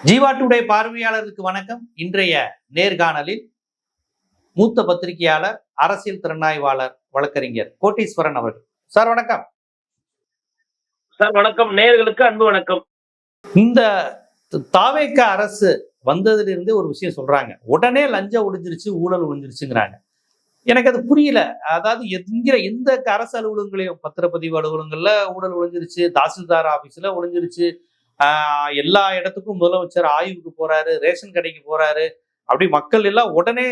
Jeeva today பார்வையாளருக்கு வணக்கம். இன்றைய நேர்காணலில் மூத்த பத்திரிகையாளர், அரசியல் திறனாய்வாளர், வழக்கறிஞர் கோட்டீஸ்வரன் அவர்கள். சார் வணக்கம். சார் வணக்கம். நேயர்களுக்கு அன்பு வணக்கம். இந்த தாவேக அரசு வந்ததிலிருந்து ஒரு விஷயம் சொல்றாங்க, உடனே லஞ்சம் ஒழிஞ்சிருச்சு, ஊழல் ஒழிஞ்சிருச்சுங்கிறாங்க. எனக்கு அது புரியல. அதாவது எந்த அரசு அலுவலகங்களையும், பத்திரப்பதிவு அலுவலகங்கள்ல ஊழல் ஒழிஞ்சிருச்சு, தாசில்தார் ஆபீஸ்ல ஒழிஞ்சிருச்சு, எல்லா இடத்துக்கும் முதலமைச்சர் ஆய்வுக்கு போறாரு, ரேஷன் கடைக்கு போறாரு. அப்படி மக்கள் எல்லாம் உடனே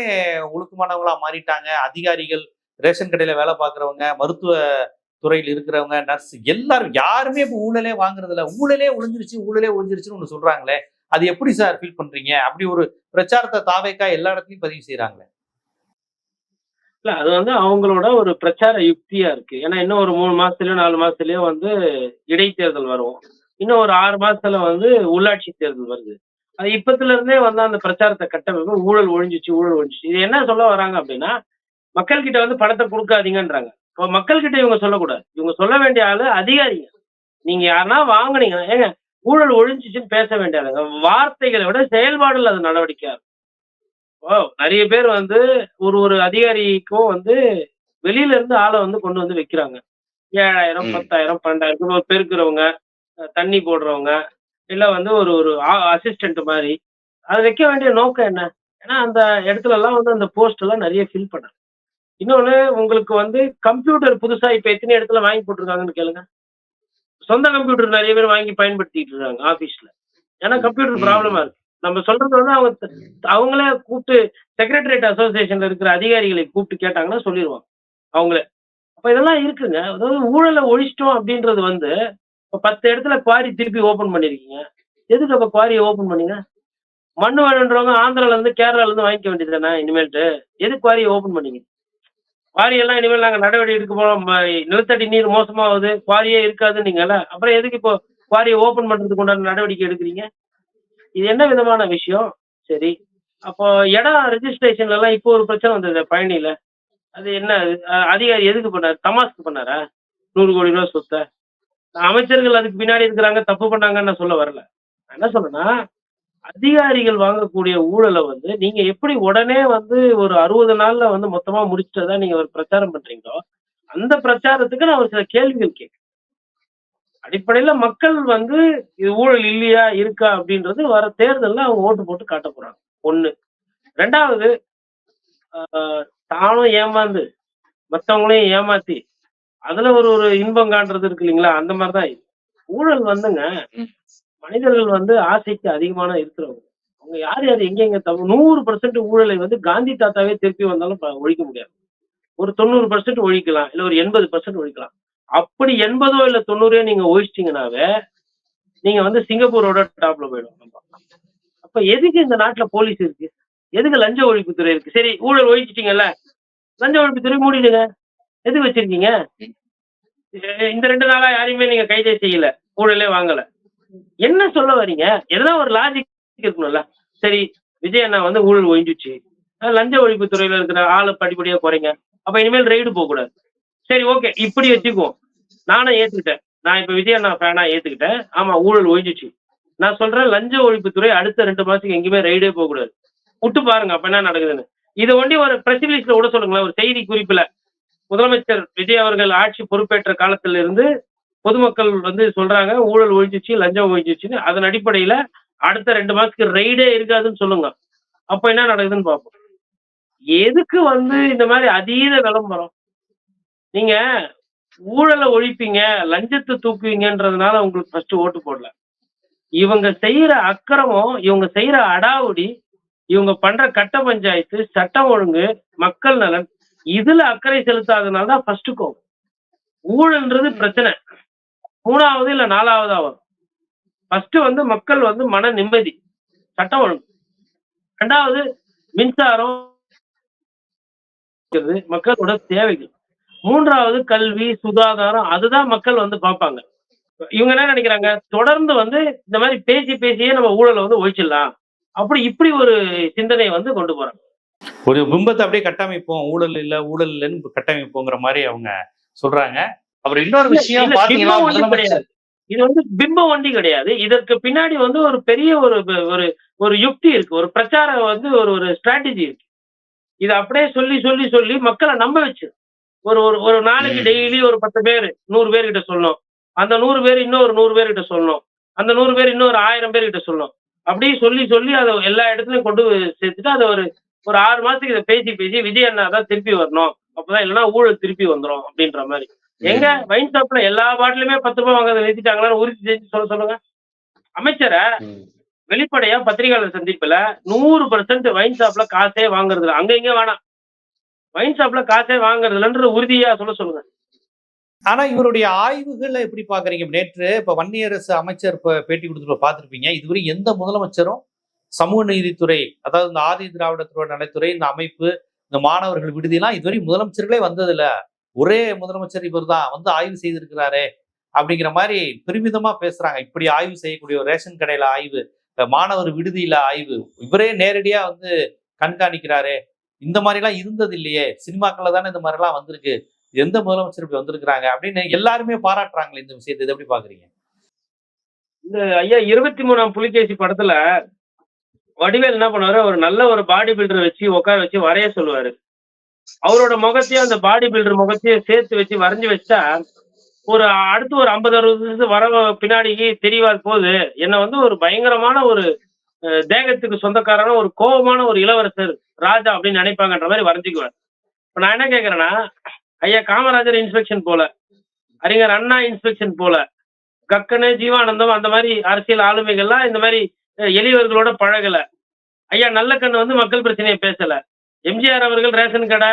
ஒழுக்கமானவங்களா மாறிட்டாங்க. அதிகாரிகள், ரேஷன் கடையில வேலை பார்க்கறவங்க, மருத்துவ துறையில் இருக்கிறவங்க, நர்ஸ், எல்லாரும் யாருமே இப்ப ஊழலே வாங்குறது இல்ல. ஊழலே ஒழிஞ்சிருச்சுன்னு ஒண்ணு சொல்றாங்களே, அது எப்படி சார் ஃபீல் பண்றீங்க? அப்படி ஒரு பிரச்சாரத்தை தாவேகா எல்லா இடத்துலயும் பதிவு செய்யறாங்களே. இல்ல, அது அவங்களோட ஒரு பிரச்சார யுக்தியா இருக்கு. ஏன்னா இன்னும் ஒரு 3 மாசத்துலயோ 4 மாசத்துலயோ இடைத்தேர்தல் வரும். இன்னும் ஒரு 6 மாசத்துல உள்ளாட்சி தேர்தல் வருது. அது இப்பத்துல இருந்தே அந்த பிரச்சாரத்தை கட்டமைப்பு ஊழல் ஒழிஞ்சிச்சு. இது என்ன சொல்ல வராங்க அப்படின்னா, மக்கள் கிட்ட பணத்தை கொடுக்காதீங்கன்றாங்க. இப்போ மக்கள் கிட்ட இவங்க சொல்லக்கூடாது. இவங்க சொல்ல வேண்டிய ஆளு அதிகாரிங்க. நீங்க யாருன்னா வாங்குனீங்க, ஏங்க ஊழல் ஒழிஞ்சிச்சுன்னு பேச வேண்டிய ஆளுங்க. வார்த்தைகளை விட செயல்பாடுல அது நடவடிக்கை. நிறைய பேர் ஒரு அதிகாரிக்கும் வெளியில இருந்து ஆளை கொண்டு வைக்கிறாங்க. 7,000 10,000 12,000 பெருக்கிறவங்க, தண்ணி போடுறவங்க, இல்ல ஒரு ஒரு அசிஸ்டன்ட் மாதிரி. அது வைக்க வேண்டிய நோக்கம் என்ன? ஏன்னா அந்த இடத்துல எல்லாம் அந்த போஸ்ட் எல்லாம் நிறைய ஃபில் பண்ண. இன்னொன்னு, உங்களுக்கு கம்ப்யூட்டர் புதுசா இப்ப எத்தனை இடத்துல வாங்கி போட்டிருக்காங்கன்னு கேளுங்க. சொந்த கம்ப்யூட்டர் நிறைய பேர் வாங்கி பயன்படுத்திட்டு இருக்காங்க ஆபீஸ்ல. ஏன்னா கம்ப்யூட்டர் ப்ராப்ளமா இருக்கு. நம்ம சொல்றது அவங்களே கூப்பிட்டு செக்ரட்டரியேட் அசோசியேஷன்ல இருக்கிற அதிகாரிகளை கூப்பிட்டு கேட்டாங்கன்னா சொல்லிடுவாங்க அவங்களே. அப்ப இதெல்லாம் இருக்குங்க. அதாவது ஊழலை ஒழிச்சிட்டோம் அப்படின்றது இப்ப 10 இடத்துல குவாரி திருப்பி ஓபன் பண்ணிருக்கீங்க. எதுக்கு அப்ப குவாரியை ஓபன் பண்ணீங்க? மண்ணு வேணுன்றவங்க ஆந்திரால இருந்து கேரளால இருந்து வாங்கிக்க வேண்டியது தானே இனிமேல்ட்டு. எதுக்கு குவாரியை ஓபன் பண்ணீங்க? குவாரி எல்லாம் இனிமேல் நாங்க நடவடிக்கை எடுக்க போறோம், நிலத்தடி நீர் மோசமாகுது, குவாரியே இருக்காதுன்னு நீங்கல்ல, அப்புறம் எதுக்கு இப்போ குவாரியை ஓபன் பண்றதுக்கு உண்டான நடவடிக்கை எடுக்கிறீங்க? இது என்ன விதமான விஷயம்? சரி, அப்போ இடம் ரெஜிஸ்ட்ரேஷன்ல எல்லாம் இப்போ ஒரு பிரச்சனை வந்தது பழனியில. அது என்ன? அதிகாரி எதுக்கு பண்ணாரு? தமாஸ்க்கு பண்ணாரா? 100 கோடி ரூபாய் சொத்தை. அமைச்சர்கள் அதுக்கு பின்னாடி இருக்கிறாங்க, தப்பு பண்ணாங்கன்னு நான் சொல்ல வரல. நான் என்ன சொல்றேன்னா, அதிகாரிகள் வாங்கக்கூடிய ஊழலை நீங்க எப்படி உடனே ஒரு 60 நாள்ல மொத்தமா முடிச்சிட்டதா நீங்க ஒரு பிரச்சாரம் பண்றீங்களோ, அந்த பிரச்சாரத்துக்கு நான் ஒரு சில கேள்விகள் கேட்கிறேன். அடிப்படையில மக்கள் இது ஊழல் இல்லையா இருக்கா அப்படின்றது வர தேர்தல்ல அவங்க ஓட்டு போட்டு காட்ட போறாங்க. 1. 2வது, தானும் ஏமாந்து மற்றவங்களையும் ஏமாத்தி அதுல ஒரு ஒரு இன்பம் காண்றது இருக்கு இல்லைங்களா? அந்த மாதிரிதான் இது. ஊழல் மனிதர்கள் ஆசைக்கு அதிகமான இருக்கிறவங்க. அவங்க யார் யார் எங்க 100% ஊழலை காந்தி தாத்தாவே திருப்பி வந்தாலும் ஒழிக்க முடியாது. ஒரு 90% ஒழிக்கலாம், இல்ல ஒரு 80% ஒழிக்கலாம். அப்படி 80 இல்ல 90 நீங்க ஒழிச்சிட்டீங்கன்னாவே நீங்க சிங்கப்பூரோட டாப்ல போயிடும். அப்ப எதுக்கு இந்த நாட்டுல போலீஸ் இருக்கு? எதுக்கு லஞ்ச ஒழிப்புத்துறை இருக்கு? சரி, ஊழல் ஒழிச்சிட்டீங்கல்ல, லஞ்ச ஒழிப்புத்துறை மூடிடுங்க. எதுக்கு வச்சிருக்கீங்க? இந்த 2 நாளா யாரையுமே நீங்க கைதே செய்யல, ஊழலே வாங்கல. என்ன சொல்ல வரீங்க? எதனா ஒரு லாஜிக் இருக்கணும்ல. சரி, விஜய் அண்ணா ஊழல் ஒழிஞ்சிச்சு, லஞ்ச ஒழிப்பு துறையில இருக்கிற ஆளை படிப்படியா குறைங்க, அப்ப இனிமேல் ரெய்டு போக கூடாது. சரி, ஓகே, இப்படி வச்சுக்குவோம். நானும் ஏத்துக்கிட்டேன். நான் இப்ப விஜய் அண்ணா ஃபேனா ஏத்துக்கிட்டேன். ஆமா, ஊழல் ஒழிஞ்சிச்சு. நான் சொல்றேன், லஞ்ச ஒழிப்புத்துறை அடுத்த 2 மாசத்துக்கு எங்கேயுமே ரெய்டே போக கூடாது. விட்டு பாருங்க அப்ப என்ன நடக்குதுன்னு. இதை ஒண்டி ஒரு பிரஸ் ரிலீஸ்ல விட சொல்லுங்களேன். ஒரு செய்தி குறிப்புல முதலமைச்சர் விஜய் அவர்கள் ஆட்சி பொறுப்பேற்ற காலத்துல இருந்து பொதுமக்கள் சொல்றாங்க ஊழல் ஒழிஞ்சிச்சு, லஞ்சம் ஒழிஞ்சிச்சுன்னு. அதன் அடிப்படையில அடுத்த 2 மாசத்துக்கு ரெய்டே இருக்காதுன்னு சொல்லுங்க. அப்ப என்ன நடக்குதுன்னு பார்ப்போம். எதுக்கு இந்த மாதிரி அதீத விளம்பரம்? நீங்க ஊழலை ஒழிப்பீங்க, லஞ்சத்தை தூக்குவீங்கன்றதுனால உங்களுக்கு ஃபர்ஸ்ட் ஓட்டு போடல. இவங்க செய்யற அக்கிரமம், இவங்க செய்யற அடாவுடி, இவங்க பண்ற கட்ட பஞ்சாயத்து, சட்டம் ஒழுங்கு, மக்கள் நலன், இதுல அக்கறை செலுத்தாதனால தான் ஃபர்ஸ்ட் கோவம். ஊழல்ன்றது பிரச்சனை 3வது இல்ல 4வதா வரும். ஃபர்ஸ்ட் மக்கள் மன நிம்மதி, சட்டம் ஒழுங்கு. 2வது மின்சாரம், மக்களோட தேவைகள். 3வது கல்வி, சுகாதாரம். அதுதான் மக்கள் பார்ப்பாங்க. இவங்க என்ன நினைக்கிறாங்க? தொடர்ந்து இந்த மாதிரி பேசியே நம்ம ஊழலை ஒழிச்சிடலாம், அப்படி இப்படி ஒரு சிந்தனை கொண்டு போறாங்க. ஒரு பிம்பத்தை அப்படியே கட்டமைப்போம், ஊழல் இல்லைன்னு கட்டமைப்போங்கிற மாதிரி அவங்க சொல்றாங்க. அப்புறம் இன்னொரு விஷயம் பாத்தீங்கன்னா, இது வந்து பிம்ப வண்டி கிடையாது. இதற்கு பின்னாடி வந்து ஒரு பெரிய ஒரு ஒரு யுக்தி இருக்கு. ஒரு பிரச்சார வந்து ஒரு ஒரு ஸ்ட்ராட்டஜி இருக்கு. இத அப்படியே சொல்லி, சொல்லி, சொல்லி மக்கள நம்ப வச்சு ஒரு ஒரு ஒரு நாளைக்கு ம். டெய்லி ஒரு 10 பேரு, 100 பேர்கிட்ட சொல்லணும். அந்த 100 பேர் இன்னும் ஒரு 100 பேர்கிட்ட சொல்லணும். அந்த 100 பேர் இன்னும் ஒரு 1000 பேர்கிட்ட சொல்லணும். அப்படியே சொல்லி, சொல்லி அத எல்லா இடத்துலயும் கொண்டு சேர்த்துட்டு அத ஒரு ஒரு 6 மாசத்துக்கு இத பேசி, பேசி விஜய் அண்ணா தான் திருப்பி வரணும். அப்பதான் இல்லன்னா ஊழல் திருப்பி வந்துரும் அப்படின்ற மாரி. எங்க ம். வைன் ஷாப்ல எல்லா பாட்டிலுமே ரூ. 10 வாங்குறத நிறுத்திட்டாங்களான்னு உறுதி செஞ்சு சொல்லுங்க. அமைச்சர ம். வெளிப்படையா பத்திரிகையாளர் சந்திப்புல 100% வைன் ஷாப்ல காசே வாங்குறது இல்ல. அங்க இங்க வேணாம். வைன் ஷாப்ல காசே வாங்குறது இல்லன்ற உறுதியா சொல்லுங்க. ஆனா இவருடைய ஆய்வுகள எப்படி பார்க்குறீங்க? நேற்று இப்ப வன்னியரசு அமைச்சர் பேட்டி குடுத்தப்ப பார்த்திருப்பீங்க. இதுவரை எந்த முதலமைச்சரும் சமூக நீதித்துறை, அதாவது இந்த ஆதி திராவிடத்துறை நலத்துறை, இந்த அமைப்பு, இந்த மாணவர்கள் விடுதிலாம் இதுவரை முதலமைச்சர்களே வந்ததில்ல. ஒரே முதலமைச்சர் இவர்தான் வந்து ஆய்வு செய்திருக்கிறாரே! அப்படிங்கிற மாரி பெருமிதமா பேசுறாங்க. இப்படி ஆய்வு செய்யக்கூடிய ஒரு ரேஷன் கடையில ஆய்வு, மாணவர் விடுதியில ஆய்வு, இவரே நேரடியா வந்து கண்காணிக்கிறாரே! இந்த மாரிலாம் இருந்தது இல்லையே! சினிமாக்கள்ல தானே இந்த மாரிலாம் வந்திருக்கு. எந்த முதலமைச்சர் இப்படி வந்திருக்கிறாங்க அப்படின்னு எல்லாருமே பாராட்டுறாங்களே இந்த விஷயத்த. இத எப்படி பார்க்குறீங்க? இந்த ஐயா 23ஆம் புலிகேசி படத்துல வடிவேலு என்ன பண்ணுவாரு, ஒரு நல்ல ஒரு பாடி பில்டர வச்சு உட்கார வச்சு வரைய சொல்லுவாரு. அவரோட முகத்தையும் அந்த பாடி பில்டர் முகத்தையும் சேர்த்து வச்சு வரைஞ்சு வச்சா, ஒரு அடுத்து ஒரு 50, 60 வருஷம் பின்னாடி தெரியவாது போது, என்ன வந்து ஒரு பயங்கரமான ஒரு தேகத்துக்கு சொந்தக்காரன ஒரு கோவமான ஒரு இளவரசர் ராஜா அப்படின்னு நினைப்பாங்கன்ற மாரி வரைஞ்சுக்குவார். இப்ப நான் என்ன கேட்கிறேன்னா, ஐயா காமராஜர் இன்ஸ்பெக்ஷன் போல, அறிஞர் அண்ணா இன்ஸ்பெக்ஷன் போல, கக்கனு, ஜீவானந்தம் அந்த மாரி அரசியல் ஆளுமைகள்லாம் இந்த மாரி எளியவர்களோட பழகல. ஐயா நல்லக்கண்ணு வந்து மக்கள் பிரச்சனைய பேசல. எம்ஜிஆர் அவர்கள் ரேஷன் கடை,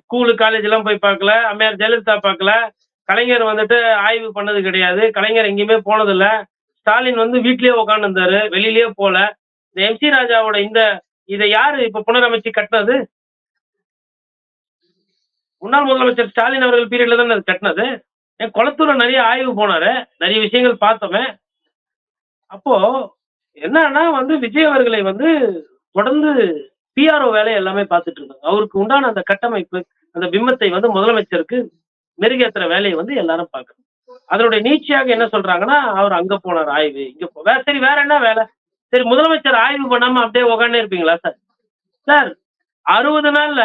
ஸ்கூலு, காலேஜ் எல்லாம் போய் பார்க்கல. அம்மையார் ஜெயலலிதா பார்க்கல. கலைஞர் வந்துட்டு ஆய்வு பண்ணது கிடையாது. கலைஞர் எங்கேயுமே போனதில்ல. ஸ்டாலின் வந்து வீட்லயே உட்கார்ந்திருந்தாரு. வெளியிலயே போல. இந்த எம்.சி. ராஜாவோட இத யாரு இப்ப புனரமைச்சு கட்டுனது? முன்னாள் முதலமைச்சர் ஸ்டாலின் அவர்கள் பீரியட்ல தானே அது கட்டுனது. ஏன் குளத்தூர்ல நெறைய ஆய்வு போனாரு. நெறைய விஷயங்கள் பார்த்தோமே. அப்போ என்னன்னா வந்து விஜய் அவர்களை வந்து தொடர்ந்து பிஆர்ஓ வேலை எல்லாமே பார்த்துட்டு இருக்காங்க. அவருக்கு உண்டான அந்த கட்டமைப்பு, அந்த பிம்பத்தை வந்து முதலமைச்சருக்கு மெருகேத்துற வேலையை வந்து எல்லாரும் பார்க்கணும். அதனுடைய நீட்சியாக என்ன சொல்றாங்கன்னா, அவர் அங்க போனார் ஆய்வு, இங்க சரி வேற என்ன வேலை? சரி முதலமைச்சர் ஆய்வு பண்ணாம அப்படியே உட்கார்ந்தே இருப்பீங்களா சார்? சார் 60 நாள்ல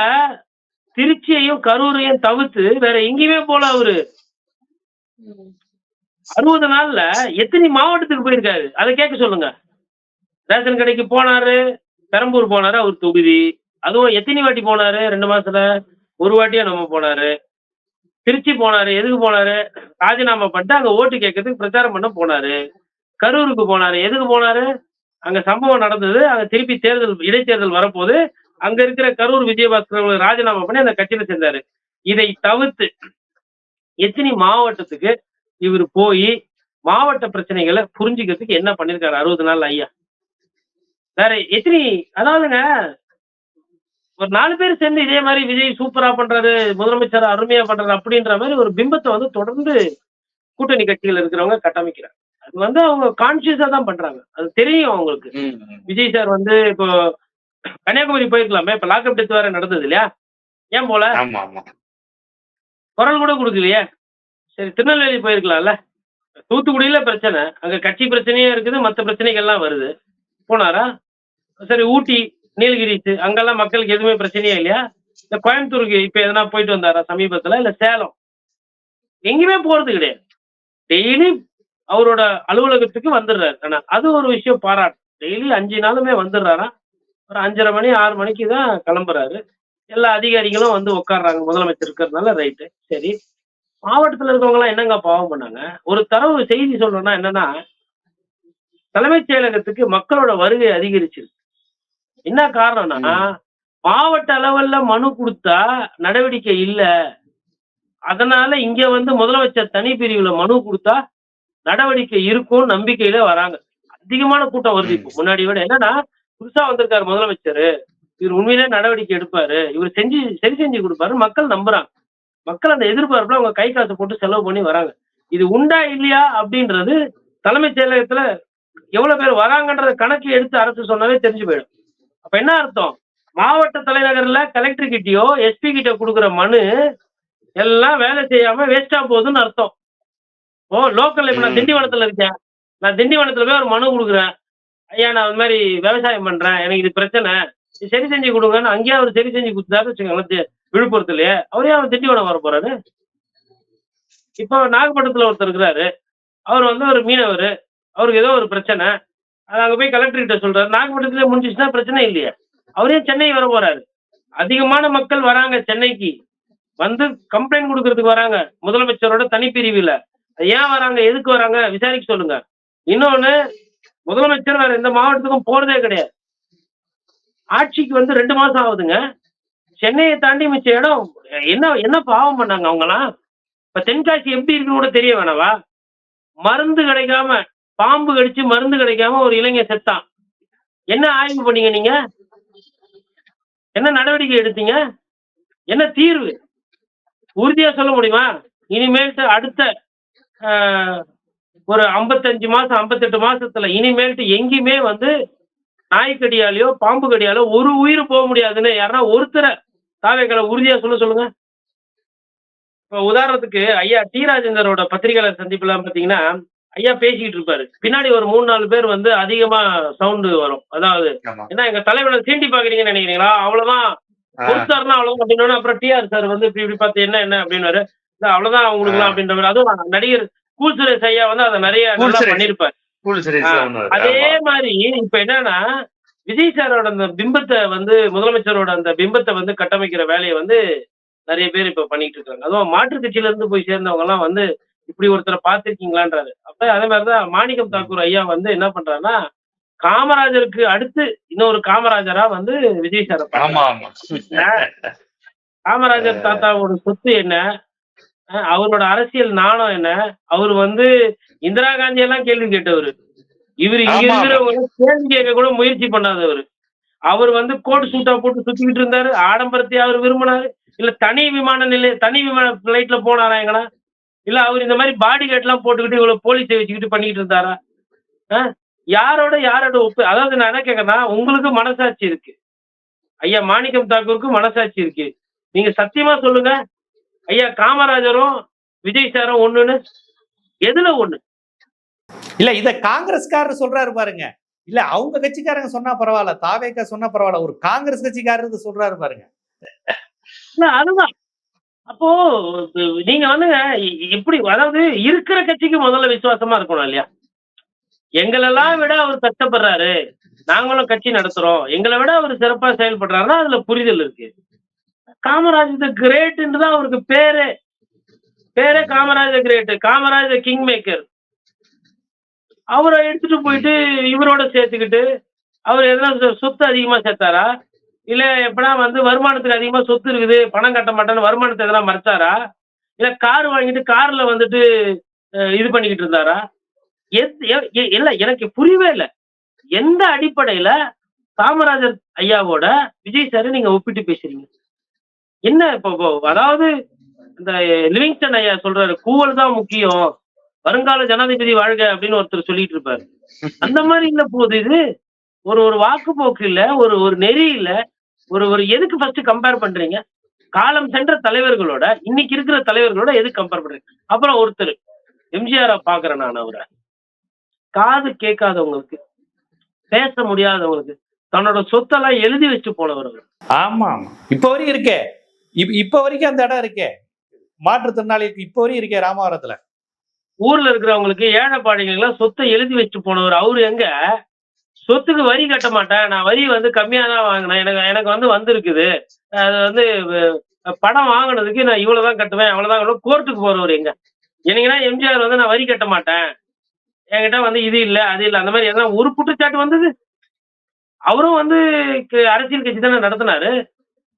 திருச்சியையும், கரூரையும் தவிர்த்து வேற எங்கேயுமே போல அவரு. 60 நாள்ல எத்தனை மாவட்டத்துக்கு போயிருக்காரு? அத கேட்க சொல்லுங்க. ரேஷன் கடைக்கு போனாரு, பெரம்பூர் போனாரு, அவர் தொகுதி. அதுவும் எத்தனை வாட்டி போனாரு 2 மாசத்துல? ஒரு வாட்டியா என்னமோ போனாரு. திருச்சி போனாரு. எதுக்கு போனாரு? ராஜினாமா பண்ணிட்டு அங்க ஓட்டு கேட்கறதுக்கு பிரச்சாரம் பண்ண போனாரு. கரூருக்கு போனாரு. எதுக்கு போனாரு? அங்க சம்பவம் நடந்தது. அங்க திருப்பி இடைத்தேர்தல் வரப்போது. அங்க இருக்கிற கரூர் விஜயபாஸ்கர் அவர்கள் ராஜினாமா பண்ணி அந்த கட்சியில சேர்ந்தாரு. இதை தவிர்த்து எத்தனை மாவட்டத்துக்கு இவரு போயி மாவட்ட பிரச்சனைகள புரிஞ்சுக்கிறதுக்கு என்ன பண்ணியிருக்காரு 60 நாள்ல ஐயா? வேற எத்தனை அதாவதுங்க ஒரு 4 பேர் சேர்ந்து இதே மாரி விஜய் சூப்பரா பண்றாரு, முதலமைச்சர் அருமையா பண்றாரு அப்படின்ற மாரி ஒரு பிம்பத்த வந்து தொடர்ந்து கூட்டணி கட்சிகள் இருக்கிறவங்க கட்டமைக்கிறாங்க. அது வந்து அவங்க கான்ஷியஸா தான் பண்றாங்க. அது தெரியும் அவங்களுக்கு. ம். ம். விஜய் சார் வந்து இப்போ கன்னியாகுமரி போயிருக்கலாமே. இப்ப லாக்அப் டெத் வேற நடந்தது இல்லையா? ஏன் போல? ஆமா, ஆமா. குரல் கூட குடுக்கலையே. சரி திருநெல்வேலி போயிருக்கலாம்ல. தூத்துக்குடியில பிரச்சனை. அங்க கட்சி பிரச்சனையும் இருக்குது, மத்த பிரச்சனைகள்லாம் வருது. போனாரா? சரி ஊட்டி, நீலகிரிஸ் அங்கெல்லாம் மக்களுக்கு எதுவுமே பிரச்சனையே இல்லையா? இல்ல கோயம்புத்தூருக்கு இப்ப எதனா போயிட்டு வந்தாரா சமீபத்துல? இல்ல சேலம்? எங்கேயுமே போறது கிடையாது. டெய்லி அவரோட அலுவலகத்துக்கு வந்துடுறாரு. ஆனா அது ஒரு விஷயம் பாராட்டு. டெய்லி 5 நாளுமே வந்துடுறாராம். ஒரு 5:30 மணி 6 மணிக்கு தான் கிளம்புறாரு. எல்லா அதிகாரிகளும் வந்து உட்கார்றாங்க. முதலமைச்சர் இருக்கிறதுனால ரைட்டு. சரி. மாவட்டத்துல இருக்கவங்கலாம் என்னங்க பாவம் பண்ணாங்க? ஒரு தரவு செய்தி சொல்லணும்னா என்னன்னா, தலைமைச் செயலகத்துக்கு மக்களோட வருகை அதிகரிச்சிருக்கு. என்ன காரணம்னா, ம். மாவட்ட அளவுல மனு குடுத்தா நடவடிக்கை இல்ல. அதனால இங்க வந்து முதலமைச்சர் தனி பிரிவுல மனு குடுத்தா நடவடிக்கை இருக்கும் நம்பிக்கையில வராங்க. அதிகமான கூட்டம் வருது இப்போ. ம். முன்னாடி விட. என்னன்னா, புதுசா வந்திருக்காரு முதலமைச்சரு. இவர் உண்மையிலேயே நடவடிக்கை எடுப்பாரு. இவர் சரி செஞ்சு குடுப்பாருன்னு மக்கள் நம்புறாங்க. மக்கள் அந்த எதிர்பார்ப்புல அவங்க கை காசு போட்டு செலவு பண்ணி வராங்க. இது உண்டா இல்லையா அப்படின்றது தலைமைச் செயலகத்துல எவ்வளவு பேர் வராங்கன்றத கணக்கு எடுத்து அரசு சொன்னாவே தெரிஞ்சு போயிடும். அப்ப என்ன அர்த்தம்? மாவட்ட தலைநகர்ல கலெக்டர் கிட்டயோ, எஸ்பி கிட்ட குடுக்குற மனு எல்லாம் வேலை செய்யாம வேஸ்ட்டா போகுதுன்னு அர்த்தம். லோக்கல்ல இப்ப நான் ம். திண்டிவனத்துல இருக்கேன். நான் திண்டிவனத்துல போய் ஒரு மனு குடுக்குறேன். ஐயா நான் அது மாரி விவசாயம் பண்றேன். எனக்கு இது பிரச்சனை. இது சரி செஞ்சு குடுங்கன்னு அங்கேயே அவரு சரி செஞ்சு குடுத்தாருன்னு வச்சுக்கோங்களேன். விழுப்புரத்துலயே. அவரு ஏன் திண்டிவனம் வரப் போறாரு? இப்போ நாகப்பட்டினத்துல ஒருத்தர் இருக்கிறாரு. அவரு வந்து ஒரு மீனவரு. அவருக்கு ஏதோ ஒரு பிரச்சனை. அது அங்க போய் கலெக்டர் கிட்ட சொல்றாரு. நாகப்பட்டினத்திலே முடிஞ்சிச்சுன்னா பிரச்சனை இல்லையே. அவரு ஏன் சென்னை வரப் போறாரு? அதிகமான மக்கள் வராங்க சென்னைக்கு. வந்து கம்ப்ளைண்ட் குடுக்கறதுக்கு வராங்க. முதலமைச்சரோட தனிப்பிரிவுல. ஏன் வராங்க? எதுக்கு வராங்க? விசாரிக்க சொல்லுங்க. இன்னொன்னு முதலமைச்சர் வேற எந்த மாவட்டத்துக்கும் போறதே கிடையாது. ஆட்சிக்கு வந்து 2 மாசம் ஆகுதுங்க. சென்னைய தாண்டி மிச்ச இடம் என்ன என்ன பாவம் பண்ணாங்க அவங்கலாம்? இப்ப தென்காசி எப்படி இருக்குன்னு கூட தெரிய வேணாவா? மருந்து கிடைக்காம, பாம்பு கடிச்சு மருந்து கிடைக்காம ஒரு இளைஞன் செத்தான். என்ன ஆய்வு பண்ணீங்க நீங்க? என்ன நடவடிக்கை எடுத்தீங்க? என்ன தீர்வு? உறுதியா சொல்ல முடியுமா? இனிமேல்ட்டு அடுத்த அ ஒரு 55 மாசம், 58 மாசத்துல இனிமேல்ட்டு எங்கேயுமே வந்து நாய் கடியாலயோ, பாம்பு கடியாலோ ஒரு உயிர் போ முடியாதுன்னு யாருன்னா ஒருத்தர தாவேக்கால உறுதியா சொல்லுங்க. இப்ப உதாரணத்துக்கு ஐயா டி. ராஜேந்தரோட பத்திரிகையாளர் சந்திப்புலாம் பார்த்தீங்கன்னா, ஐயா பேசிக்கிட்டு இருப்பாரு. பின்னாடி ஒரு 3, 4 பேர் வந்து அதிகமா சவுண்ட் வரும். அதாவது, ஆமா. "என்ன எங்க தலைவன சீண்டி பார்க்குறீங்கன்னு நெனைக்கிறீங்களா? அவ்வளோதான். ஆ. பொறுத்தாருன்னா அவ்வளோதான்" அப்படின்னோனே, அப்புறம் டி.ஆர். சார் வந்து இப்படி இப்படி பார்த்து, "என்ன என்ன?" அப்படின்னாரு. "இல்ல அவ்வளோதான் ஆ. உங்களுக்கெல்லாம்" அப்படின்ற மாரி. அதுவும் நடிகர் கூல் சுரேஷ் ஐயா வந்து அத நெறைய கூல் நல்லா சுரேஷ். பண்ணியிருப்பாரு. கூல் ஆ. சுரேஷ் தான் பண்ணுவாரு. அதே ஆமா. மாரி இப்ப என்னன்னா, விஜய் சாரோட அந்த பிம்பத்த வந்து முதலமைச்சரோட அந்த பிம்பத்த வந்து கட்டமைக்கிற வேலைய வந்து நெறைய பேர் இப்ப பண்ணிட்டு இருக்காங்க. அதுவும் மாற்றுக் கட்சியில இருந்து போய் சேர்ந்தவங்கலாம் வந்து, இப்படி ஒருத்தர பார்த்திருக்கீங்களான்றாரு. அப்ப அதே மாரி தான் மாணிக்கம் ம். தாக்கூர் ஐயா வந்து என்ன பண்றாருன்னா, காமராஜருக்கு அடுத்து இன்னொரு காமராஜரா வந்து விஜய் சார ஆமா, பார்க்குறாரு. ஆமா. காமராஜர் அ தாத்தாவோட சொத்து என்ன? அவரோட அரசியல் நாணம் என்ன? அவரு வந்து இந்திரா காந்தி எல்லாம் கேள்வி கேட்டவரு. இவரு இங்க ஆமா, ஆமா. இருக்கிறவங்கள கேள்வி கேட்க கூட முயற்சி பண்ணாதவரு. அவர் வந்து கோட் சூட்டா போட்டு சுத்திக்கிட்டு இருந்தாரு. ஆடம்பரத்தை அவர் விரும்பினாரு. இல்ல தனி விமான ஃபிளைட்ல போனாரா எங்கனா? இல்ல அவர் இந்த மாரி பாடி கார்ட்லாம் போட்டுக்கிட்டு இவ்வளவு போலீஸ வச்சுக்கிட்டு பண்ணிக்கிட்டு இருந்தாரா? அ யாரோட அதாவது நான் என்ன கேட்கிறேன்னா, உங்களுக்கு மனசாட்சி இருக்கு. ஐயா மாணிக்கம் தாக்கூருக்கு மனசாட்சி இருக்கு. நீங்க சத்தியமா சொல்லுங்க. ஐயா காமராஜரும், விஜய் சாரும் ஒண்ணுன்னு. எதுல ஒண்ணு? இல்ல இத காங்கிரஸ்காரர் சொல்றாரு பாருங்க. இல்ல அவங்க கட்சிக்காரங்க சொன்னா பரவாயில்ல. தாவேக்கா சொன்னா பரவாயில்ல. ஒரு காங்கிரஸ் கட்சிக்காரர் இது சொல்றாரு பாருங்க. இல்ல அதுதான். அப்போ நீங்க வந்துங்க எப்படி அதாவது இருக்கிற கட்சிக்கு முதல்ல விசுவாசமா இருக்கணும் இல்லையா? எங்களெல்லாம் ம். விட அவர் கஷ்டப்படுறாரு. நாங்களும் கட்சி நடத்துறோம். எங்கள விட அவர் சிறப்பா செயல்படுறாருன்னா, அதுல புரிதல் இருக்கு. காமராஜ் த கிரேட்ன்னு தான் அவருக்கு பேரே. பேரே ம். Kamaraj the great. Kamaraj the king maker. அவர எடுத்துட்டு ம். போயிட்டு இவரோட சேர்த்துக்கிட்டு, அவர் எதனா சொத்து அதிகமா சேர்த்தாரா? இல்ல எப்பனா வந்து வருமானத்துக்கு அதிகமா சொத்து இருக்குது, பணம் கட்ட மாட்டேன்னு வருமானத்த எதனா மறைச்சாரா? இல்ல கார் வாங்கிட்டு கார்ல வந்துட்டு இது பண்ணிக்கிட்டு இருந்தாரா? எத் எ எ இல்ல எனக்கு புரியவே இல்ல. எந்த அடிப்படையில காமராஜர் ஐயாவோட விஜய் சார நீங்க ஒப்பிட்டு பேசுறீங்க? என்ன இப்போ இப்போ அதாவது இந்த லிவிங்ஸ்டன் ஐயா சொல்றாரு, "கூவல் தான் முக்கியம். வருங்கால ஜனாதிபதி வாழ்க" அப்படின்னு ஒருத்தர் சொல்லிட்டு இருப்பாரு. அந்த மாரி இல்ல போகுது இது. ஒரு ஒரு வாக்குப்போக்கு இல்ல. ஒரு ஒரு நெறி இல்ல. ஒரு ஒரு எதுக்கு ஃபர்ஸ்ட் கம்பேர் பண்றீங்க? காலம் சென்ற தலைவர்களோட, இன்னைக்கு இருக்கிற தலைவர்களோட எதுக்கு கம்பேர் பண்றீங்க? அப்புறம் ஒருத்தரு, எம்ஜிஆர பார்க்கிறேன் நான் அவர. காது கேட்காதவங்களுக்கு, பேச முடியாதவங்களுக்கு, தன்னோட சொத்தெல்லாம் எழுதி வச்சுட்டு போனவர் அவரு. ஆமா, ஆமா. இப்ப வரைக்கும் இருக்கே. இப்ப வரைக்கும் அந்த இடம் இருக்கே. மாற்றுத்திறனாளிக்கு இப்ப வரையும் இருக்கே ராமவரத்துல. ஊர்ல இருக்கிறவங்களுக்கு, ஏழைப்பாழைகளுக்கெல்லாம் சொத்த எழுதி வச்சுட்டு போனவர். அவரு எங்க? சொத்துக்கு வரி கட்ட மாட்டேன். நான் வரி வந்து கம்மியா தான் வாங்கினேன். எனக்கு எனக்கு வந்து வந்திருக்குது. அது வந்து படம் வாங்குனதுக்கு நான் இவ்வளவு தான் கட்டுவேன், அவ்வளவுதான் கட்டுவேன். கோர்ட்டுக்கு போறவரு எங்க? என்னைக்குன்னா எம்ஜிஆர் வந்து நான் வரி கட்ட மாட்டேன். என்கிட்ட வந்து இது இல்ல, அது இல்ல. அந்த மாரி எதனா ஒரு குற்றச்சாட்டு வந்தது? அவரும் வந்து அரசியல் கட்சி தானே நடத்துனாரு.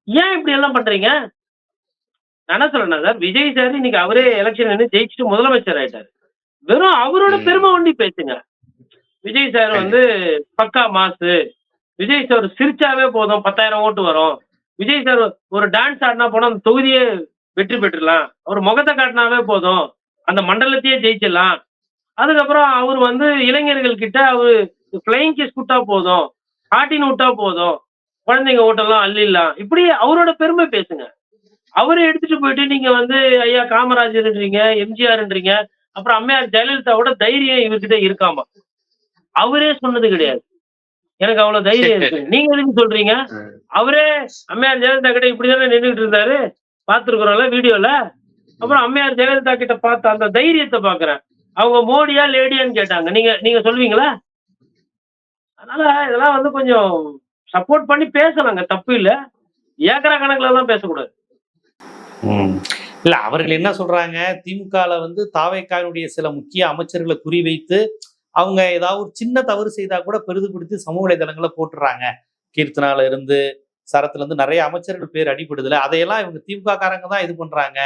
ஏன் இப்படி எல்லாம் பண்றீங்க? நான் என்ன சொல்றேன்னா சார், விஜய் சார் இன்னைக்கு அவரே எலக்ஷன் நின்னு ஜெயிச்சுட்டு முதலமைச்சர் ஆயிட்டாரு. வெறும் அவரோட ம். பெருமை ஒண்டி பேசுங்க. விஜய் சார் வந்து கண்டிப்பா. பக்கா மாசு. விஜய் சார் சிரிச்சாவே போதும் 10,000 ஓட்டு வரும். விஜய் சார் ஒரு டான்ஸ் ஆடினா போனா அந்த தொகுதியே வெற்றி பெற்றுடலாம். அவர் முகத்த காட்டினாவே போதும். அந்த மண்டலத்தையே ஜெயிச்சிடலாம். அதுக்கப்புறம் அவர் வந்து இளைஞர்கள் கிட்ட அவரு ஃப்ளையிங் கிஸ் குடுத்தா போதும். காட்டின்னு விட்டா போதும். குழந்தைங்க ஓட்டெல்லாம் அள்ளிடலாம். இப்படி அவரோட பெருமை பேசுங்க. அவர எடுத்துட்டு போயிட்டு நீங்க வந்து ஐயா காமராஜர்ன்றீங்க, எம்ஜிஆர்ன்றீங்க. அப்புறம் அம்மையார் ஜெயலலிதாவோட தைரியம் இவர்கிட்ட இருக்காமா. அவரே சொன்னது கிடையாது. எனக்கு அவ்வளவு தைரியம் இருக்கு. நீங்க எதுக்கு சொல்றீங்க? அவரே அம்மையார் ஜெயலலிதா கிட்ட இப்படிதானே நின்றுட்டு இருந்தாரு. பார்த்திருக்கிறோம்ல வீடியோல. அப்புறம் அம்மையார் ஜெயலலிதா கிட்ட பார்த்த அந்த தைரியத்தை பாக்குறேன். அவங்க மோடியா லேடியான்னு கேட்டாங்க. நீங்க நீங்க சொல்லுவீங்களா? அதனால இதெல்லாம் வந்து கொஞ்சம் சப்போர்ட் பண்ணி பேசலாங்க, தப்பு இல்ல. ஏக்கரா கணக்குல எல்லாம் பேசக்கூடாது. ம். இல்ல அவர்கள் என்ன சொல்றாங்க, திமுகல வந்து தாவேக்காவினுடைய சில முக்கிய அமைச்சர்களை குறிவைத்து அவங்க ஏதாவது ஒரு சின்ன தவறு செய்தா கூட பெரிதுபடுத்தி சமூக வலைதளங்கள்ல போட்டுறாங்க. கீர்த்தனால இருந்து சரத்துல இருந்து நிறைய அமைச்சர்கள் பேர் அடிபடுதுல, அதையெல்லாம் இவங்க திமுக காரங்க தான் இது பண்றாங்க.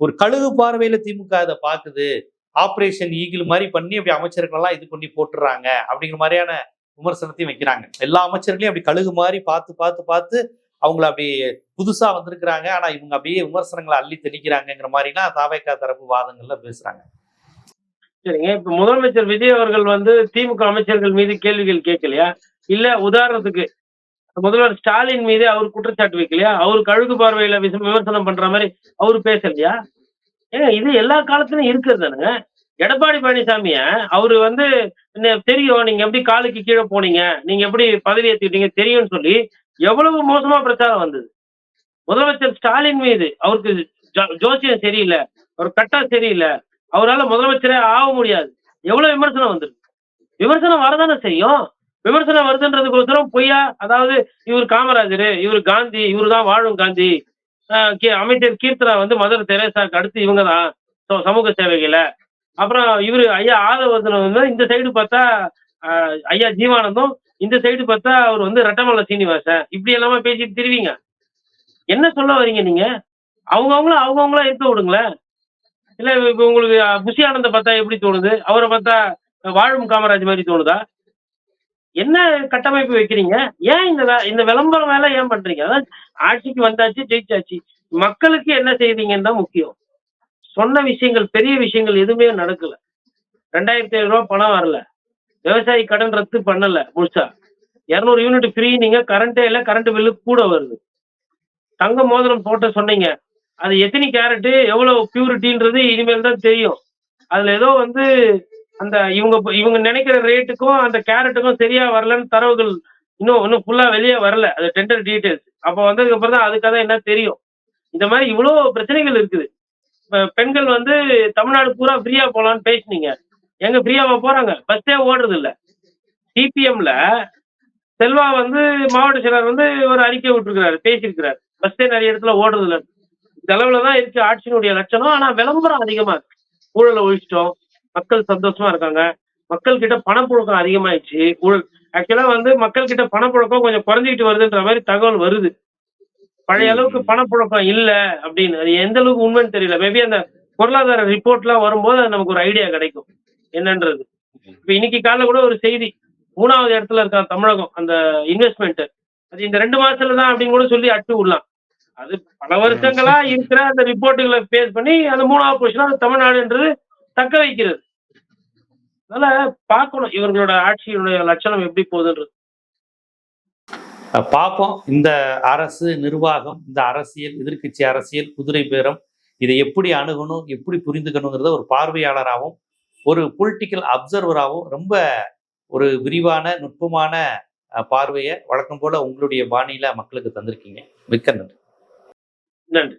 ஒரு கழுகு பார்வையில திமுக இதை பாக்குது. ஆபரேஷன் ஈகிள் மாதிரி பண்ணி அப்படி அமைச்சர்கள் எல்லாம் இது பண்ணி போட்டுறாங்க அப்படிங்கிற மாதிரியான விமர்சனத்தையும் வைக்கிறாங்க. எல்லா அமைச்சர்களையும் அப்படி கழுகு மாதிரி பார்த்து பார்த்து பார்த்து அவங்கள அப்படி புதுசா வந்திருக்கிறாங்க. ஆனா இவங்க அப்படியே விமர்சனங்களை அள்ளி தெளிக்கிறாங்கிற மாதிரிலாம் தாவேக்கா தரப்பு வாதங்கள்ல பேசுறாங்க. சரிங்க. இப்ப முதலமைச்சர் விஜய் அவர்கள் வந்து திமுக அமைச்சர்கள் மீது கேள்விகள் கேட்கலையா? இல்ல உதாரணத்துக்கு முதல்வர் ஸ்டாலின் மீது அவர் குற்றச்சாட்டு வைக்கலையா? அவர் கழுகு பார்வையில விமர்சனம் பண்ற மாதிரி அவரு பேசலையா? ஏங்க இது எல்லா காலத்திலும் இருக்கிறது தானுங்க. எடப்பாடி பழனிசாமிய அவரு வந்து தெரியும், நீங்க எப்படி காலுக்கு கீழே போனீங்க, நீங்க எப்படி பதவி ஏத்துக்கிட்டீங்க தெரியும்னு சொல்லி எவ்வளவு மோசமா பிரச்சாரம் வந்தது. முதலமைச்சர் ஸ்டாலின் மீது அவருக்கு ஜோசியம் சரியில்லை, அவர் கட்டம் சரியில்லை, அவரால் முதலமைச்சரே ஆக முடியாது, எவ்வளவு விமர்சனம் வந்திருக்கு. விமர்சனம் வரதானே செய்யும். விமர்சனம் வருதுன்றதுக்கோசரம் பொய்யா, அதாவது இவர் காமராஜர், இவர் காந்தி, இவரு தான் வாழும் காந்தி, அமைச்சர் கீர்த்தனா வந்து மதர் தெரேசாக்கு அடுத்து இவங்க தான் சமூக சேவைகளை, அப்புறம் இவரு ஐயா ஆதவர்தனம் வந்து இந்த சைடு பார்த்தா ஐயா ஜீவானந்தம், இந்த சைடு பார்த்தா அவர் வந்து ரெட்டமலை சீனிவாசன், இப்படி எல்லாமே பேசிட்டு திருவீங்க. என்ன சொல்ல வரீங்க நீங்க? அவங்கவுங்களா இருக்க விடுங்களேன். இல்ல இப்ப உங்களுக்கு புஷி ஆனந்த பார்த்தா எப்படி தோணுது? அவரை பார்த்தா வாழும் காமராஜ் மாதிரி தோணுதா? என்ன கட்டமைப்பு வைக்கிறீங்க? ஏன் இந்த விளம்பரம் வேலை ஏன் பண்றீங்க? அதான் ஆட்சிக்கு வந்தாச்சு, ஜெயிச்சாச்சு. மக்களுக்கு என்ன செய்வீங்கன்னு தான் முக்கியம். சொன்ன விஷயங்கள், பெரிய விஷயங்கள் எதுவுமே நடக்கல. 2500 ரூபாய் பணம் வரல. விவசாயி கடன் ரத்து பண்ணல முழுசா. 200 யூனிட் ஃப்ரீ, நீங்க கரண்டே இல்ல, கரண்ட் பில்லு கூட வருது. தங்க மோதிரம் போட்ட சொன்னீங்க. அது எத்தனை கேரட்டு, எவ்வளவு பியூரிட்டின்றது இனிமேல் தான் தெரியும். அதுல ஏதோ வந்து அந்த இவங்க நினைக்கிற ரேட்டுக்கும் அந்த கேரட்டுக்கும் சரியா வரலன்னு தரவுகள் இன்னும் ஃபுல்லா வெளியே வரல. அது டெண்டர் டீடைல்ஸ். அப்ப வந்ததுக்கு அப்புறம் தான் அதுக்காக என்ன தெரியும். இந்த மாதிரி இவ்வளவு பிரச்சனைகள் இருக்குது. பெண்கள் வந்து தமிழ்நாடு பூரா ஃப்ரீயா போலான்னு பேசினீங்க. எங்க ஃப்ரீயாவா போறாங்க? பஸ்ஸே ஓடுறது இல்ல. சிபிஎம்ல செல்வா வந்து மாவட்ட செயலர் வந்து ஒரு அறிக்கை விட்டுருக்கிறாரு, பேசியிருக்கிறாரு. பஸ்ஸே நிறைய இடத்துல ஓடுறது இல்லை. இந்த அளவுல தான் இருக்கு ஆட்சியினுடைய லட்சணம். ஆனா விளம்பரம் அதிகமா இருக்கு. ஊழலை ஒழிச்சிட்டோம், மக்கள் சந்தோஷமா இருக்காங்க, மக்கள் கிட்ட பணப்புழக்கம் அதிகமாயிடுச்சு. ஊழல் ஆக்சுவலா வந்து மக்கள் கிட்ட பணப்புழக்கம் கொஞ்சம் குறைஞ்சிக்கிட்டு வருதுன்ற மாதிரி தகவல் வருது. பழைய அளவுக்கு பணப்புழக்கம் இல்ல அப்படின்னு. அது எந்த அளவுக்கு உண்மைன்னு தெரியல. மேபி அந்த பொருளாதார ரிப்போர்ட்லாம் வரும்போது அது நமக்கு ஒரு ஐடியா கிடைக்கும் என்னன்றது. இப்ப இன்னைக்கு காலைல கூட ஒரு செய்தி, 3வது இடத்துல இருக்கான் தமிழகம் அந்த இன்வெஸ்ட்மெண்ட். அது இந்த 2 மாசத்துல தான் அப்படின்னு கூட சொல்லி அட்டு விடலாம். அது பல வருஷங்களா இருக்கிற அந்த ரிப்போர்ட்டுகளை பேஸ் பண்ணி அந்த 3வது பொசிஷன் அது தமிழ்நாடுன்றது தக்க வைக்கிறது. அதனால பார்க்கணும் இவர்களோட ஆட்சியினுடைய லட்சணம் எப்படி போகுதுன்றது. பார்ப்போம். இந்த அரசு நிர்வாகம், இந்த அரசியல், எதிர்க்கட்சி அரசியல், குதிரை பேரம், இதை எப்படி அணுகணும், எப்படி புரிந்துக்கணுங்கிறத ஒரு பார்வையாளராகவும் ஒரு பொலிட்டிக்கல் அப்சர்வராகவும் ரொம்ப ஒரு விரிவான நுட்பமான பார்வையை வழக்கம் போல உங்களுடைய பாணியில மக்களுக்கு தந்திருக்கீங்க. மிக்க நன்றி. நன்றி.